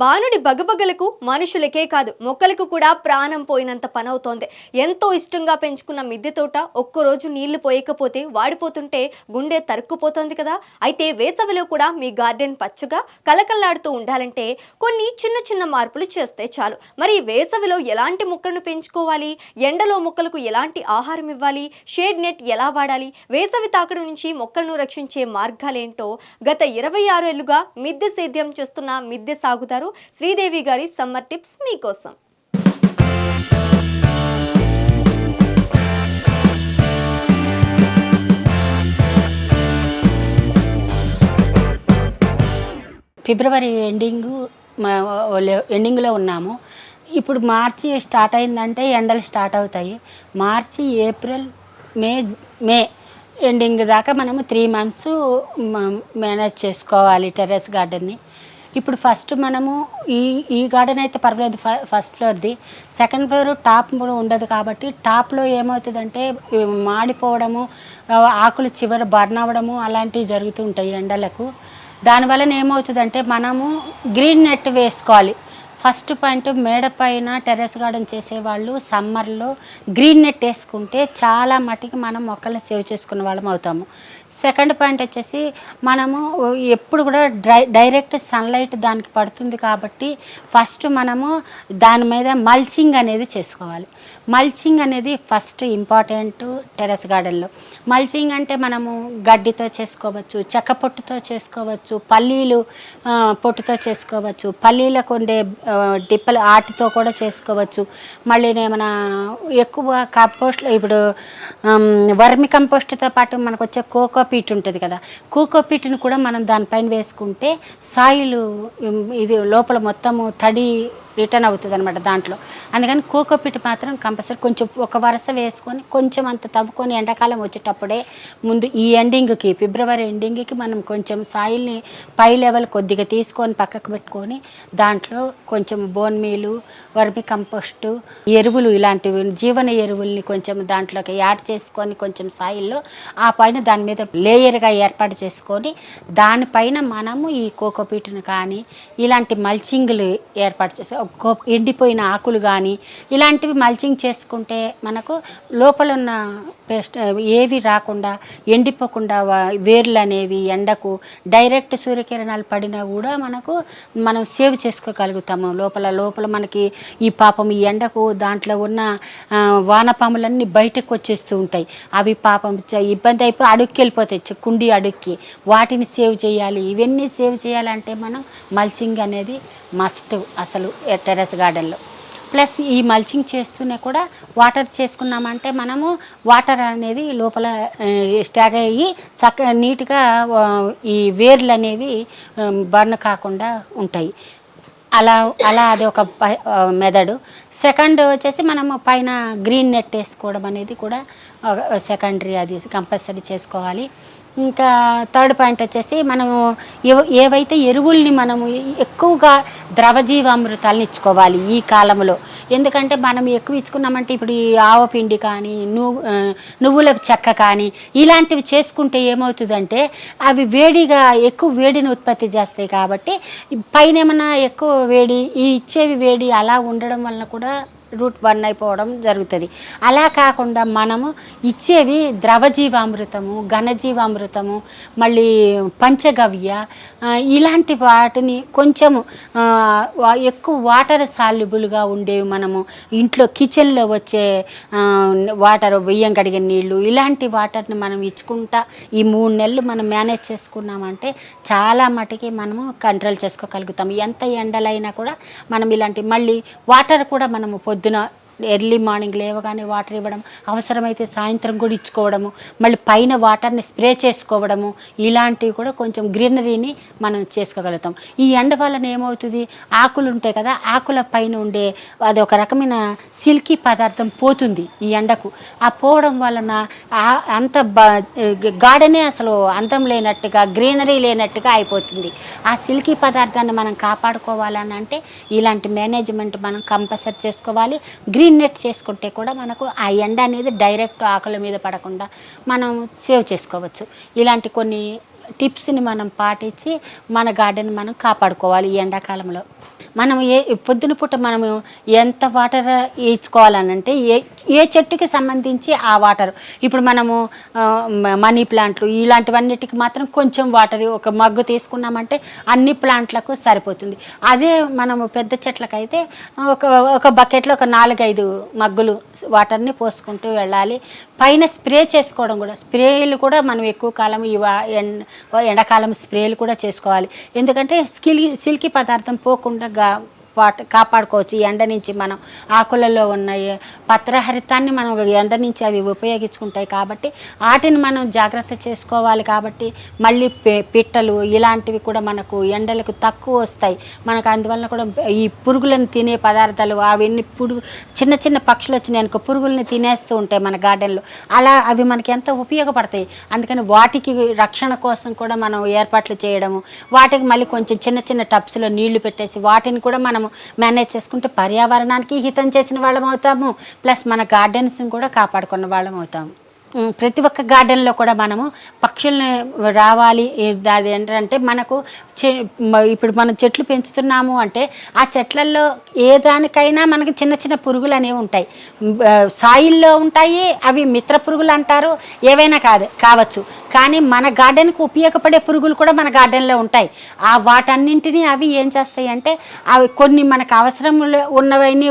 బాణుడి బగబగలకు మనుషులకే కాదు మొక్కలకు కూడా ప్రాణం పోయినంత పనవుతోంది. ఎంతో ఇష్టంగా పెంచుకున్న మిద్దె తోట ఒక్కరోజు నీళ్లు పోయకపోతే వాడిపోతుంటే గుండె తరుక్కుపోతోంది కదా. అయితే వేసవిలో కూడా మీ గార్డెన్ పచ్చగా కలకల్లాడుతూ ఉండాలంటే కొన్ని చిన్న చిన్న మార్పులు చేస్తే చాలు. మరి వేసవిలో ఎలాంటి మొక్కలను పెంచుకోవాలి, ఎండలో మొక్కలకు ఎలాంటి ఆహారం ఇవ్వాలి, షేడ్ నెట్ ఎలా వాడాలి, వేసవి తాకడి నుంచి మొక్కలను రక్షించే మార్గాలేంటో గత 26 ఏళ్లుగా మిద్దె సేద్యం చేస్తున్న మిద్దె సాగుదారు శ్రీదేవి గారి సమ్మర్ టిప్స్ మీకోసం. ఫిబ్రవరి ఎండింగ్లో ఉన్నాము. ఇప్పుడు మార్చి స్టార్ట్ అయిందంటే ఎండలు స్టార్ట్ అవుతాయి. మార్చి, ఏప్రిల్, మే ఎండింగ్ దాకా మనము 3 months మేనేజ్ చేసుకోవాలి టెర్రస్ గార్డెన్ని. ఇప్పుడు ఫస్ట్ మనము ఈ గార్డెన్ అయితే పర్వాలేదు, ఫస్ట్ ఫ్లోర్ది. సెకండ్ ఫ్లోర్ టాప్ ఉండదు కాబట్టి టాప్లో ఏమవుతుందంటే మాడిపోవడము, ఆకులు చివర బర్న్ అవ్వడము అలాంటివి జరుగుతూ ఉంటాయి ఎండలకు. దానివల్ల ఏమవుతుందంటే మనము గ్రీన్ నెట్ వేసుకోవాలి. ఫస్ట్ పాయింట్, మేడ పైన టెర్రస్ గార్డెన్ చేసేవాళ్ళు సమ్మర్లో గ్రీన్ నెట్ వేసుకుంటే చాలా మటుకి మనం మొక్కలను సేవ్ చేసుకున్న వాళ్ళం అవుతాము. సెకండ్ పాయింట్ వచ్చేసి మనము ఎప్పుడు కూడా డైరెక్ట్ సన్లైట్ దానికి పడుతుంది కాబట్టి ఫస్ట్ మనము దాని మీద మల్చింగ్ అనేది చేసుకోవాలి. మల్చింగ్ అనేది ఫస్ట్ ఇంపార్టెంట్ టెర్రస్ గార్డెన్లో. మల్చింగ్ అంటే మనము గడ్డితో చేసుకోవచ్చు, చెక్క పొట్టుతో చేసుకోవచ్చు, పల్లీలు పొట్టుతో చేసుకోవచ్చు, పల్లీలకు ఉండే డిప్పలు ఆటితో కూడా చేసుకోవచ్చు. మళ్ళీ ఏమైనా ఎక్కువ కంపోస్ట్, ఇప్పుడు వర్మి కంపోస్ట్తో పాటు మనకు వచ్చే కోకోపీట్ ఉంటుంది కదా, కోకోపీట్ని కూడా మనం దానిపైన వేసుకుంటే సాయిల్ ఇది లోపల మొత్తము తడి రిటర్న్ అవుతుంది అనమాట దాంట్లో. అందుకని కోకోపీట్ మాత్రం కంపల్సరీ కొంచెం ఒక వరుస వేసుకొని కొంచెం అంత తవ్వుకొని ఎండాకాలం వచ్చేటప్పుడే ముందు ఈ ఎండింగ్కి, ఫిబ్రవరి ఎండింగ్కి మనం కొంచెం సాయిల్ని పై లెవెల్ కొద్దిగా తీసుకొని పక్కకు పెట్టుకొని దాంట్లో కొంచెం బోన్ మీలు, వర్మి కంపోస్టు, ఎరువులు ఇలాంటివి జీవన ఎరువుల్ని కొంచెం దాంట్లోకి యాడ్ చేసుకొని కొంచెం సాయిల్లో ఆ పైన దాని మీద లేయర్గా ఏర్పాటు చేసుకొని దానిపైన మనము ఈ కోకోపీట్ను కానీ ఇలాంటి మల్చింగ్లు ఏర్పాటు చేసి ఎండిపోయిన ఆకులు కానీ ఇలాంటివి మల్చింగ్ చేసుకుంటే మనకు లోపల ఉన్న పెస్ట్ ఏవి రాకుండా ఎండిపోకుండా వేర్లు అనేవి ఎండకు డైరెక్ట్ సూర్యకిరణాలు పడినా కూడా మనం సేవ్ చేసుకోగలుగుతాము. లోపల మనకి ఈ పాపం ఈ ఎండకు దాంట్లో ఉన్న వానపాములన్నీ బయటకు వచ్చేస్తూ ఉంటాయి. అవి పాపం ఇబ్బంది అయిపోయి అడుక్కి వెళ్ళిపోతాయి, కుండి అడుక్కి. వాటిని సేవ్ చేయాలి. ఇవన్నీ సేవ్ చేయాలంటే మనం మల్చింగ్ అనేది మస్ట్ అసలు టెర్రస్ గార్డెన్లో. ప్లస్ ఈ మల్చింగ్ చేస్తూనే కూడా వాటర్ చేసుకున్నామంటే మనము వాటర్ అనేది లోపల స్టాగ్ అయ్యి నీట్గా ఈ వేర్లు అనేవి బర్న్ కాకుండా ఉంటాయి. అలా అది ఒక మెథడు. సెకండ్ వచ్చేసి మనము పైన గ్రీన్ నెట్ వేసుకోవడం అనేది కూడా సెకండరీ, అది కంపల్సరీ చేసుకోవాలి. ఇంకా థర్డ్ పాయింట్ వచ్చేసి మనము ఏవైతే ఎరువుల్ని మనము ఎక్కువగా ద్రవజీవామృతాలను ఇచ్చుకోవాలి ఈ కాలంలో. ఎందుకంటే మనం ఎక్కువ ఇచ్చుకున్నామంటే ఇప్పుడు ఈ ఆవపిండి కానీ నువ్వుల చెక్క కానీ ఇలాంటివి చేసుకుంటే ఏమవుతుందంటే అవి ఎక్కువ వేడిని ఉత్పత్తి చేస్తాయి. కాబట్టి పైన ఏమన్నా ఎక్కువ వేడి ఇచ్చేవి వేడి అలా ఉండడం వలన కూడా రూట్ బర్న్ అయిపోవడం జరుగుతుంది. అలా కాకుండా మనము ఇచ్చేవి ద్రవజీవామృతము, ఘనజీవామృతము, మళ్ళీ పంచగవ్య ఇలాంటి వాటిని కొంచెము ఎక్కువ వాటర్ సాల్యుబుల్గా ఉండేవి మనము ఇంట్లో కిచెన్లో వచ్చే వాటర్, బియ్యం కడిగిన నీళ్ళు ఇలాంటి వాటర్ని మనం ఇచ్చుకుంటా ఈ 3 నెలలు మనం మేనేజ్ చేసుకున్నామంటే చాలా మటుకి మనము కంట్రోల్ చేసుకోగలుగుతాము. ఎంత ఎండలైనా కూడా మనం ఇలాంటి మళ్ళీ వాటర్ కూడా మనము పొద్దున ఎర్లీ మార్నింగ్ లేవగానే వాటర్ ఇవ్వడం, అవసరమైతే సాయంత్రం కూడా ఇచ్చుకోవడము, మళ్ళీ పైన వాటర్ని స్ప్రే చేసుకోవడము ఇలాంటివి కూడా కొంచెం గ్రీనరీని మనం చేసుకోగలుగుతాం. ఈ ఎండ వలన ఏమవుతుంది, ఆకులు ఉంటాయి కదా, ఆకుల పైన ఉండే అది ఒక రకమైన సిల్కీ పదార్థం పోతుంది ఈ ఎండకు. ఆ పోవడం వలన అంత గార్డెనే అసలు అందం లేనట్టుగా, గ్రీనరీ లేనట్టుగా అయిపోతుంది. ఆ సిల్కీ పదార్థాన్ని మనం కాపాడుకోవాలని అంటే ఇలాంటి మేనేజ్మెంట్ మనం కంపల్సరీ చేసుకోవాలి. గ్రీన్ నెట్ చేసుకుంటే కూడా మనకు ఆ ఎండ అనేది డైరెక్ట్ ఆకుల మీద పడకుండా మనం సేవ్ చేసుకోవచ్చు. ఇలాంటి కొన్ని టిప్స్ని మనం పాటించి మన గార్డెన్ మనం కాపాడుకోవాలి ఈ ఎండాకాలంలో. మనం పొద్దున పూట మనము ఎంత వాటర్ ఇచ్చుకోవాలనంటే ఏ చెట్టుకి సంబంధించి ఆ వాటర్. ఇప్పుడు మనము మనీ ప్లాంట్లు ఇలాంటివన్నిటికి మాత్రం కొంచెం వాటర్ ఒక మగ్గు తీసుకున్నామంటే అన్ని ప్లాంట్లకు సరిపోతుంది. అదే మనము పెద్ద చెట్లకైతే ఒక బకెట్లో ఒక 4-5 మగ్గులు వాటర్ని పోసుకుంటూ వెళ్ళాలి. పైన స్ప్రే చేసుకోవడం కూడా, స్ప్రేలు కూడా మనం ఎక్కువ కాలం ఎండాకాలం స్ప్రేలు కూడా చేసుకోవాలి. ఎందుకంటే సిల్కీ పదార్థం పోకుండా కాపాడుకోవచ్చు. ఈ ఎండ నుంచి మనం ఆకులలో ఉన్న పత్రహరితాన్ని మనం ఎండ నుంచి అవి ఉపయోగించుకుంటాయి కాబట్టి వాటిని మనం జాగ్రత్త చేసుకోవాలి. కాబట్టి మళ్ళీ పిట్టలు ఇలాంటివి కూడా మనకు ఎండలకు తక్కువ వస్తాయి మనకు. అందువలన కూడా ఈ పురుగులను తినే పదార్థాలు అవన్నీ చిన్న చిన్న పక్షులు వచ్చినాయి అనుకో పురుగుల్ని తినేస్తూ ఉంటాయి మన గార్డెన్లో. అలా అవి మనకి ఎంతో ఉపయోగపడతాయి. అందుకని వాటికి రక్షణ కోసం కూడా మనం ఏర్పాట్లు చేయడము, వాటికి మళ్ళీ కొంచెం చిన్న చిన్న టబ్స్లో నీళ్లు పెట్టేసి వాటిని కూడా మనం మేనేజ్ చేసుకుంటే పర్యావరణానికి హితం చేసిన వాళ్ళం అవుతాము, ప్లస్ మన గార్డెన్స్ని కూడా కాపాడుకున్న వాళ్ళం అవుతాము. ప్రతి ఒక్క గార్డెన్లో కూడా మనము పక్షుల్ని రావాలి. అది ఏంటంటే మనకు ఇప్పుడు మనం చెట్లు పెంచుతున్నాము అంటే ఆ చెట్లల్లో ఏ దానికైనా మనకి చిన్న చిన్న పురుగులు అనేవి ఉంటాయి. సాయిల్లో ఉంటాయి, అవి మిత్ర పురుగులు అంటారు, ఏవైనా కావచ్చు. కానీ మన గార్డెన్కి ఉపయోగపడే పురుగులు కూడా మన గార్డెన్లో ఉంటాయి. వాటన్నింటినీ అవి ఏం చేస్తాయి అంటే అవి కొన్ని మనకు అవసరం ఉన్నవన్నీ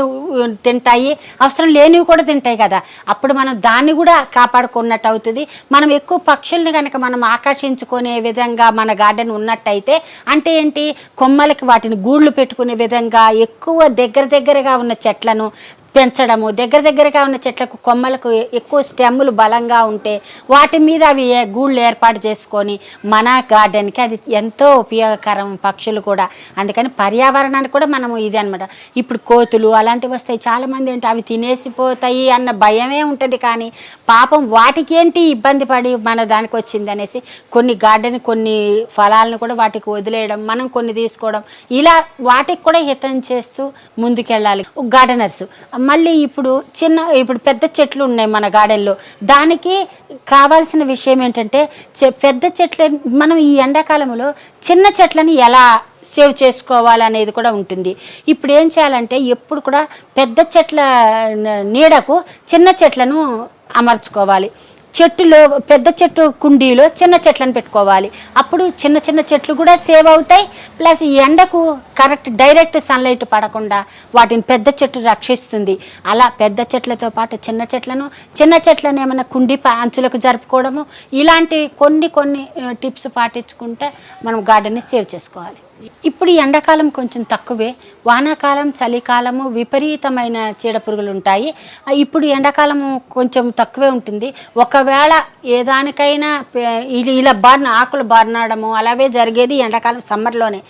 తింటాయి, అవసరం లేనివి కూడా తింటాయి కదా. అప్పుడు మనం దాన్ని కూడా కాపాడుకున్నట్టు అవుతుంది. మనం ఎక్కువ పక్షుల్ని కనుక మనం ఆకర్షించుకునే విధంగా మన గార్డెన్ ఉన్నట్టయితే అంటే ఏంటి, కొమ్మలకి వాటిని గూళ్ళు పెట్టుకునే విధంగా ఎక్కువ దగ్గరగా ఉన్న చెట్లను పెంచడము, దగ్గరగా ఉన్న చెట్లకు కొమ్మలకు ఎక్కువ స్టెమ్ములు బలంగా ఉంటే వాటి మీద అవి గూళ్ళు ఏర్పాటు చేసుకొని మన గార్డెన్కి అది ఎంతో ఉపయోగకరం పక్షులు కూడా. అందుకని పర్యావరణానికి కూడా మనము ఇది అనమాట. ఇప్పుడు కోతులు అలాంటివి వస్తాయి, చాలామంది ఏంటి అవి తినేసిపోతాయి అన్న భయమే ఉంటుంది. కానీ పాపం వాటికి ఏంటి ఇబ్బంది పడి మన దానికి వచ్చింది అనేసి కొన్ని గార్డెన్ కొన్ని ఫలాలను కూడా వాటికి వదిలేయడం, మనం కొన్ని తీసుకోవడం, ఇలా వాటికి కూడా హితం చేస్తూ ముందుకెళ్ళాలి గార్డెనర్స్. మళ్ళీ ఇప్పుడు పెద్ద చెట్లు ఉన్నాయి మన గార్డెన్లో. దానికి కావాల్సిన విషయం ఏంటంటే పెద్ద చెట్లు మనం ఈ ఎండాకాలంలో చిన్న చెట్లని ఎలా సేవ్ చేసుకోవాలనేది కూడా ఉంటుంది. ఇప్పుడు ఏం చేయాలంటే ఎప్పుడు కూడా పెద్ద చెట్ల నీడకు చిన్న చెట్లను అమర్చుకోవాలి. చెట్టులో పెద్ద చెట్టు కుండీలో చిన్న చెట్లను పెట్టుకోవాలి. అప్పుడు చిన్న చెట్లు కూడా సేవ్ అవుతాయి, ప్లస్ ఈ ఎండకు డైరెక్ట్ సన్లైట్ పడకుండా వాటిని పెద్ద చెట్టు రక్షిస్తుంది. అలా పెద్ద చెట్లతో పాటు చిన్న చెట్లను ఏమైనా కుండీ అంచులకు జరుపుకోవడము, ఇలాంటి కొన్ని టిప్స్ పాటించుకుంటే మనం గార్డెన్ని సేవ్ చేసుకోవాలి. ఇప్పుడు ఎండాకాలం కొంచెం తక్కువే, వానాకాలం చలికాలము విపరీతమైన చీడపురుగులు ఉంటాయి. ఇప్పుడు ఎండాకాలము కొంచెం తక్కువే ఉంటుంది. ఒకవేళ ఏదానికైనా ఇలా ఆకులు బారినడము అలాగే జరిగేది ఎండాకాలం సమ్మర్లోనే.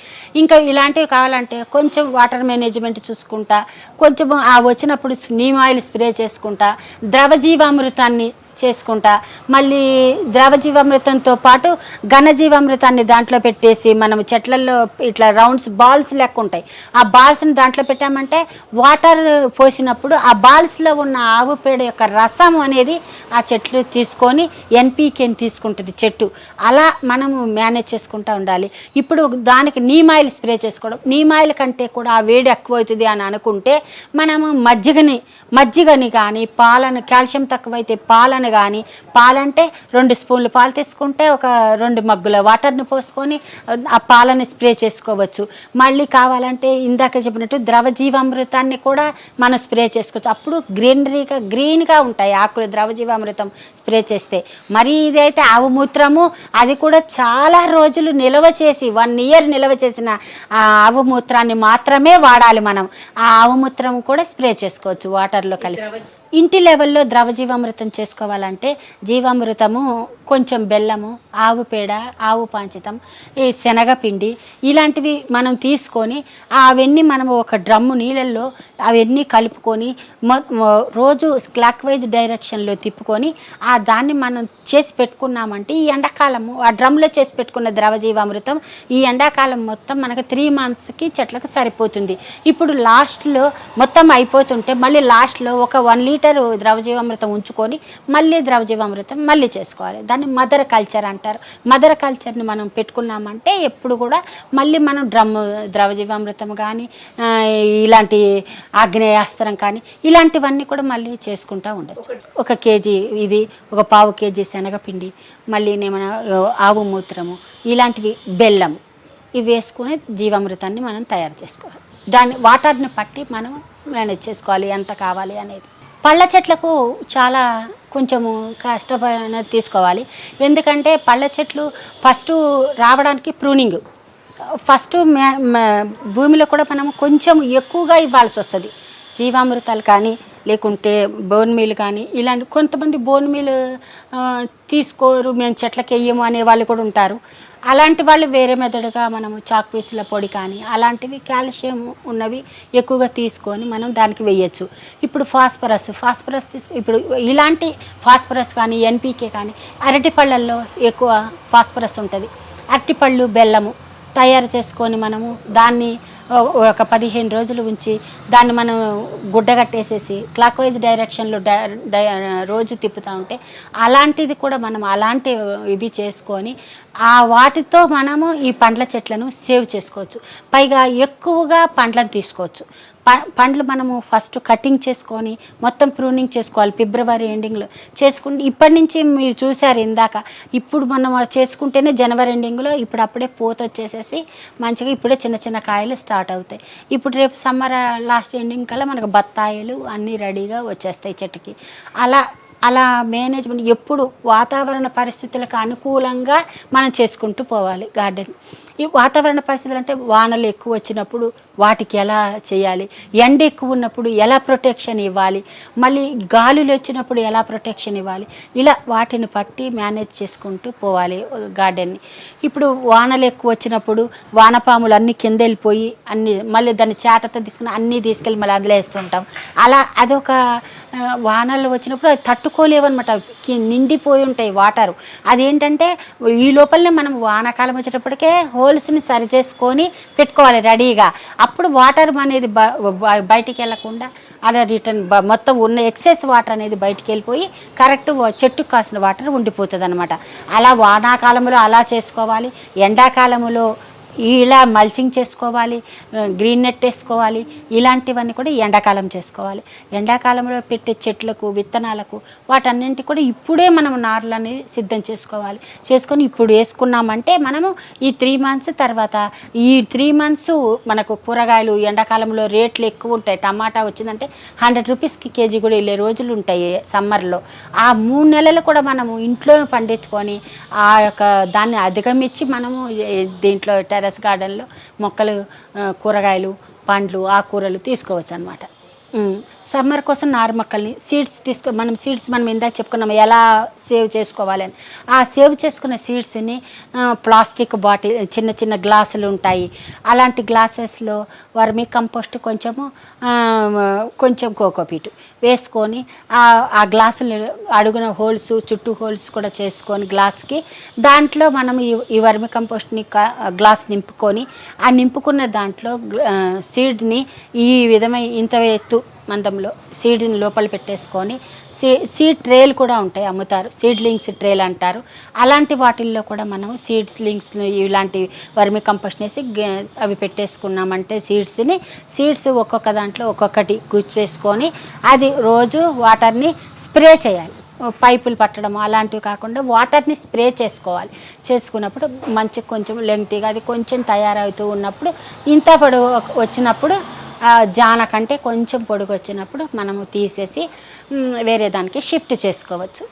ఇంకా ఇలాంటివి కావాలంటే కొంచెం వాటర్ మేనేజ్మెంట్ చూసుకుంటా, కొంచెం వచ్చినప్పుడు నీమ్ ఆయిల్ స్ప్రే చేసుకుంటా, ద్రవజీవామృతాన్ని చేసుకుంటా, మళ్ళీ ద్రవజీవామృతంతో పాటు ఘనజీవామృతాన్ని దాంట్లో పెట్టేసి మనం చెట్లలో ఇట్లా రౌండ్స్ బాల్స్ లెక్క ఉంటాయి, ఆ బాల్స్ని దాంట్లో పెట్టామంటే వాటర్ పోసినప్పుడు ఆ బాల్స్లో ఉన్న ఆవు పేడ యొక్క రసం అనేది ఆ చెట్లు తీసుకొని ఎన్పీకేని తీసుకుంటుంది చెట్టు. అలా మనము మేనేజ్ చేసుకుంటూ ఉండాలి. ఇప్పుడు దానికి నీమ్ ఆయిల్ స్ప్రే చేసుకోవడం, నీమ్ ఆయిల్ కంటే కూడా ఆ వేడి ఎక్కువ అవుతుంది అని అనుకుంటే మనము మజ్జిగని కానీ కాల్షియం తక్కువైతే పాలను కానీ, పాలంటే 2 స్పూన్లు పాలు తీసుకుంటే ఒక 2 మగ్గుల వాటర్ని పోసుకొని ఆ పాలని స్ప్రే చేసుకోవచ్చు. మళ్ళీ కావాలంటే ఇందాక చెప్పినట్టు ద్రవజీవామృతాన్ని కూడా మనం స్ప్రే చేసుకోవచ్చు. అప్పుడు గ్రీన్గా ఉంటాయి ఆకులు ద్రవజీవామృతం స్ప్రే చేస్తే. మరి ఇదైతే ఆవు మూత్రము, అది కూడా చాలా రోజులు నిల్వ చేసి 1 ఇయర్ నిల్వ చేసిన ఆ ఆవు మూత్రాన్ని మాత్రమే వాడాలి మనం. ఆ ఆవు మూత్రం కూడా స్ప్రే చేసుకోవచ్చు వాటర్లో కలిపి. ఇంటి లెవెల్లో ద్రవజీవామృతం చేసుకోవాలంటే జీవామృతము, కొంచెం బెల్లము, ఆవు పేడ, ఆవు పాంచితం, ఈ శనగపిండి ఇలాంటివి మనం తీసుకొని అవన్నీ మనం ఒక డ్రమ్ము నీళ్ళల్లో అవన్నీ కలుపుకొని రోజు క్లాక్ వైజ్ డైరెక్షన్లో తిప్పుకొని దాన్ని మనం చేసి పెట్టుకున్నామంటే ఈ ఎండాకాలము ఆ డ్రమ్లో చేసి పెట్టుకున్న ద్రవజీవామృతం ఈ ఎండాకాలం మొత్తం మనకు 3 మంత్స్కి చెట్లకు సరిపోతుంది. ఇప్పుడు లాస్ట్లో మొత్తం అయిపోతుంటే మళ్ళీ లాస్ట్లో ఒక 1 లీటర్ లీటరు ద్రవజీవామృతం ఉంచుకొని మళ్ళీ ద్రవజీవామృతం మళ్ళీ చేసుకోవాలి. దాన్ని మదర్ కల్చర్ అంటారు. మదర్ కల్చర్ని మనం పెట్టుకున్నామంటే ఎప్పుడు కూడా మళ్ళీ మనం ద్రవజీవామృతం కానీ ఇలాంటి ఆగ్నేయాస్త్రం కానీ ఇలాంటివన్నీ కూడా మళ్ళీ చేసుకుంటూ ఉండొచ్చు. 1 కేజీ ఇది, 1/4 కేజీ శనగపిండి, మళ్ళీ ఏమైనా ఆవు మూత్రము, ఇలాంటివి బెల్లం, ఇవి వేసుకొని జీవామృతాన్ని మనం తయారు చేసుకోవాలి. దాన్ని వాటర్ని పట్టి మనం మేనేజ్ చేసుకోవాలి ఎంత కావాలి అనేది. పళ్ళ చెట్లకు చాలా కొంచెము కష్టపడి తీసుకోవాలి. ఎందుకంటే పళ్ళ చెట్లు ఫస్ట్ రావడానికి ప్రూనింగ్, ఫస్ట్ భూమిలో కూడా మనం కొంచెం ఎక్కువగా ఇవ్వాల్సి వస్తుంది. జీవామృతాలు కానీ లేకుంటే బోన్ మీల్ కానీ ఇలాంటి, కొంతమంది బోన్ మీల్ తీసుకోరు, మేము చెట్లకి వెయ్యము అనే వాళ్ళు కూడా ఉంటారు. అలాంటి వాళ్ళు వేరే మెథడ్గా మనము చాక్ పీసుల పొడి కానీ అలాంటివి కాల్షియం ఉన్నవి ఎక్కువగా తీసుకొని మనం దానికి వేయచ్చు. ఇప్పుడు ఫాస్ఫరస్ ఇప్పుడు ఇలాంటి ఫాస్ఫరస్ కానీ ఎన్పీకే కానీ అరటిపళ్ళల్లో ఎక్కువ ఫాస్ఫరస్ ఉంటుంది. అరటిపళ్ళు బెల్లము తయారు చేసుకొని మనము దాన్ని ఒక 15 రోజులు ఉంచి దాన్ని మనం గుడ్డగట్టేసేసి క్లాక్ వైజ్ డైరెక్షన్లో రోజు తిప్పుతూ ఉంటే అలాంటిది కూడా మనం అలాంటి ఇవి చేసుకొని వాటితో మనము ఈ పండ్ల చెట్లను సేవ్ చేసుకోవచ్చు. పైగా ఎక్కువగా పండ్లను తీసుకోవచ్చు. పండ్లు మనము ఫస్ట్ కటింగ్ చేసుకొని మొత్తం ప్రూనింగ్ చేసుకోవాలి. ఫిబ్రవరి ఎండింగ్లో చేసుకుంటే, ఇప్పటి నుంచి మీరు చూసారు ఇందాక, ఇప్పుడు మనం చేసుకుంటేనే జనవరి ఎండింగ్లో ఇప్పుడు అప్పుడే పూత వచ్చేసేసి మంచిగా ఇప్పుడే చిన్న చిన్న కాయలు స్టార్ట్ అవుతాయి. ఇప్పుడు రేపు సమ్మర్ లాస్ట్ ఎండింగ్ కల్లా మనకు బత్తాయిలు అన్నీ రెడీగా వచ్చేస్తాయి చెట్టుకి. అలా మేనేజ్మెంట్ ఎప్పుడు వాతావరణ పరిస్థితులకు అనుకూలంగా మనం చేసుకుంటూ పోవాలి గార్డెన్. ఈ వాతావరణ పరిస్థితులు అంటే వానలు ఎక్కువ వచ్చినప్పుడు వాటికి ఎలా చేయాలి, ఎండ ఎక్కువ ఉన్నప్పుడు ఎలా ప్రొటెక్షన్ ఇవ్వాలి, మళ్ళీ గాలులు వచ్చినప్పుడు ఎలా ప్రొటెక్షన్ ఇవ్వాలి, ఇలా వాటిని పట్టి మేనేజ్ చేసుకుంటూ పోవాలి గార్డెన్ని. ఇప్పుడు వానలు ఎక్కువ వచ్చినప్పుడు వానపాములు అన్నీ కింద వెళ్ళిపోయి అన్నీ మళ్ళీ దాన్ని చేటతో తీసుకుని అన్నీ తీసుకెళ్ళి మళ్ళీ అందులో వేస్తుంటాం. అలా అదొక వానలు వచ్చినప్పుడు అది తట్టుకోలేవన్నమాట, నిండిపోయి ఉంటాయి వాటరు. అదేంటంటే ఈ లోపలనే మనం వానాకాలం వచ్చేటప్పటికే హోల్స్ని సరి చేసుకొని పెట్టుకోవాలి రెడీగా. అప్పుడు వాటర్ అనేది బయటికి వెళ్ళకుండా అదే రిటర్న్ మొత్తం ఉన్న ఎక్సెస్ వాటర్ అనేది బయటికి వెళ్ళిపోయి కరెక్ట్ చెట్టుకు కాసిన వాటర్ ఉండిపోతుంది అనమాట. అలా వానాకాలంలో అలా చేసుకోవాలి. ఎండాకాలంలో ఇలా మల్చింగ్ చేసుకోవాలి, గ్రీన్ నెట్ వేసుకోవాలి. ఇలాంటివన్నీ కూడా ఎండాకాలం చేసుకోవాలి. ఎండాకాలంలో పెట్టే చెట్లకు విత్తనాలకు వాటన్నింటి కూడా ఇప్పుడే మనం నార్లు అనేది సిద్ధం చేసుకొని ఇప్పుడు వేసుకున్నామంటే మనము ఈ 3 months తర్వాత ఈ 3 months మనకు కూరగాయలు ఎండాకాలంలో రేట్లు ఎక్కువ ఉంటాయి. టమాటా వచ్చిందంటే 100 రూపీస్కి కేజీ కూడా వెళ్ళే రోజులు ఉంటాయి సమ్మర్లో. ఆ 3 నెలలు కూడా మనము ఇంట్లో పండించుకొని ఆ యొక్క దాన్ని అధిగమించి మనము దీంట్లో టెర్రస్ గార్డెన్లో మొక్కలు, కూరగాయలు, పండ్లు, ఆకుకూరలు తీసుకోవచ్చు అనమాట. సమ్మర్ కోసం నారు మొక్కల్ని సీడ్స్ మనం ఇందాక చెప్పుకున్నాము ఎలా సేవ్ చేసుకోవాలి అని. ఆ సేవ్ చేసుకున్న సీడ్స్ని ప్లాస్టిక్ బాటిల్, చిన్న చిన్న గ్లాసులు ఉంటాయి, అలాంటి గ్లాసెస్లో వర్మీ కంపోస్ట్ కొంచెం కోకోపీట్ వేసుకొని ఆ గ్లాసులు అడుగున హోల్స్, చుట్టూ హోల్స్ కూడా చేసుకొని గ్లాస్కి దాంట్లో మనం ఈ వర్మీ కంపోస్ట్ని గ్లాస్ నింపుకొని ఆ నింపుకున్న దాంట్లో సీడ్ని ఈ విధమైన ఇంత ఎత్తు మందంలో సీడ్ని లోపల పెట్టేసుకొని సీడ్ ట్రేలు కూడా ఉంటాయి, అమ్ముతారు, సీడ్లింగ్స్ ట్రేలు అంటారు. అలాంటి వాటిల్లో కూడా మనం సీడ్లింగ్స్ ఇలాంటి వర్మి కంపోస్ట్ వేసి అవి పెట్టేసుకున్నామంటే సీడ్స్ ఒక్కొక్క దాంట్లో ఒక్కొక్కటి గుచ్చేసుకొని అది రోజు వాటర్ని స్ప్రే చేయాలి. పైపులు పట్టడం అలాంటివి కాకుండా వాటర్ని స్ప్రే చేసుకున్నప్పుడు మంచి కొంచెం లెంగ్తీగా అది కొంచెం తయారవుతూ ఉన్నప్పుడు ఇంత పొడవు వచ్చినప్పుడు జాన కంటే కొంచెం పొడుగు వచ్చినప్పుడు మనము తీసేసి వేరే దానికి షిఫ్ట్ చేసుకోవచ్చు.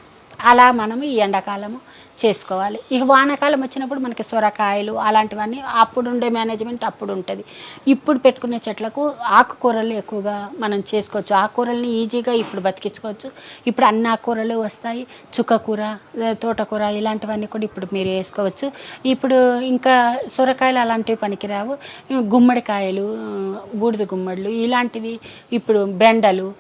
అలా మనము ఈ ఎండాకాలము చేసుకోవాలి. ఇక వానాకాలం వచ్చినప్పుడు మనకి సొరకాయలు అలాంటివన్నీ అప్పుడు ఉండే మేనేజ్మెంట్ అప్పుడు ఉంటుంది. ఇప్పుడు పెట్టుకునే చెట్లకు ఆకుకూరలు ఎక్కువగా మనం చేసుకోవచ్చు. ఆకుకూరల్ని ఈజీగా ఇప్పుడు బతికించుకోవచ్చు. ఇప్పుడు అన్ని ఆకుకూరలు వస్తాయి, చుక్కకూర, తోటకూర ఇలాంటివన్నీ కూడా ఇప్పుడు మీరు వేసుకోవచ్చు. ఇప్పుడు ఇంకా సొరకాయలు అలాంటివి పనికిరావు. గుమ్మడికాయలు, బూడిద గుమ్మడులు ఇలాంటివి, ఇప్పుడు బెండలు,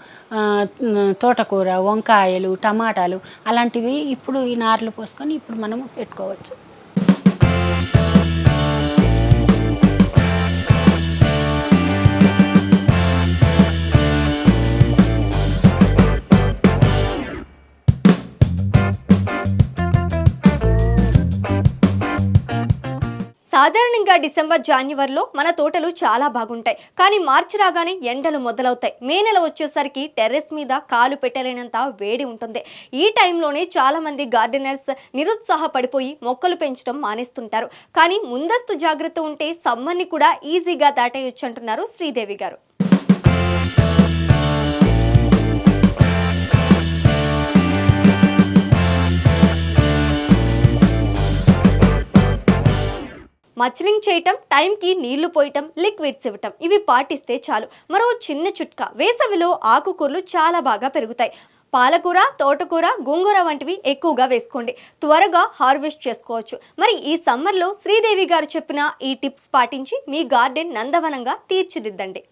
తోటకూర, వంకాయలు, టమాటాలు అలాంటివి ఇప్పుడు ఈ నార్లు పోసుకొని ఇప్పుడు మనము పెట్టుకోవచ్చు. సాధారణంగా డిసెంబర్ జనవరిలో మన తోటలు చాలా బాగుంటాయి. కానీ మార్చి రాగానే ఎండలు మొదలవుతాయి. మే నెల వచ్చేసరికి టెర్రస్ మీద కాలు పెట్టలేనంత వేడి ఉంటుంది. ఈ టైంలోనే చాలా మంది గార్డెనర్స్ నిరుత్సాహపడిపోయి మొక్కలు పెంచడం మానేస్తుంటారు. కానీ ముందస్తు జాగ్రత్త ఉంటే సమ్మర్ని కూడా ఈజీగా దాటేయొచ్చు అంటున్నారు శ్రీదేవి గారు. మల్చింగ్ చేయటం, టైంకి నీళ్లు పోయటం, లిక్విడ్స్ ఇవ్వటం ఇవి పాటిస్తే చాలు. మరో చిన్న చిట్కా, వేసవిలో ఆకుకూరలు చాలా బాగా పెరుగుతాయి. పాలకూర, తోటకూర, గోంగూర వంటివి ఎక్కువగా వేసుకోండి. త్వరగా హార్వెస్ట్ చేసుకోవచ్చు. మరి ఈ సమ్మర్లో శ్రీదేవి గారు చెప్పిన ఈ టిప్స్ పాటించి మీ గార్డెన్ నందవనంగా తీర్చిదిద్దండి.